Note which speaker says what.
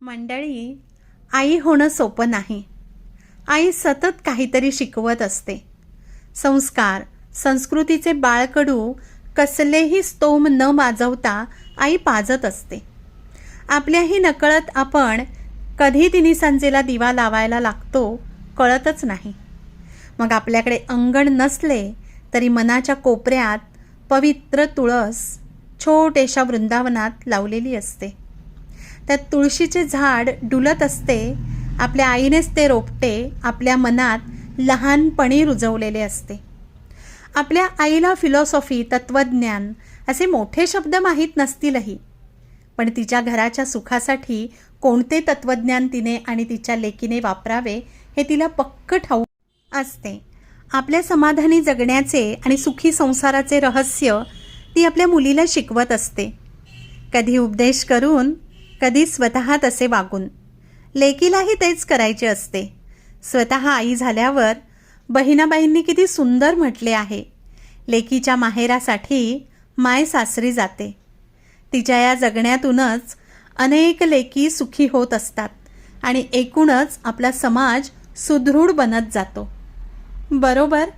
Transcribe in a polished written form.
Speaker 1: मंडळी, आई होणं सोपं नाही. आई सतत काहीतरी शिकवत असते. संस्कार, संस्कृतीचे बाळकडू कसलेही स्तोम न माजवता आई पाजत असते. आपल्याही नकळत आपण कधी तिन्ही सांजेला दिवा लावायला लागतो कळतच नाही. मग आपल्याकडे अंगण नसले तरी मनाच्या कोपऱ्यात पवित्र तुळस छोट्याशा वृंदावनात लावलेली असते. त्यात तुळशीचे झाड डुलत असते. आपल्या आईनेच ते रोपटे आपल्या मनात लहानपणी रुजवलेले असते. आपल्या आईला फिलॉसॉफी, तत्त्वज्ञान असे मोठे शब्द माहीत नसतीलही, पण तिच्या घराच्या सुखासाठी कोणते तत्त्वज्ञान तिने आणि तिच्या लेकीने वापरावे हे तिला पक्क ठाऊक असते. आपल्या समाधानी जगण्याचे आणि सुखी संसाराचे रहस्य ती आपल्या मुलीला शिकवत असते. कधी उपदेश करून, कधी स्वतः तसे वागून. लेकीलाही तेच करायचे असते. स्वतः आई झाल्यावर बहिणाबाईंनी किती सुंदर म्हटले आहे, लेकीच्या माहेरासाठी माय सासरी जाते. तिच्या या जगण्यातूनच अनेक लेकी सुखी होत असतात आणि एकूणच आपला समाज सुदृढ बनत जातो. बरोबर,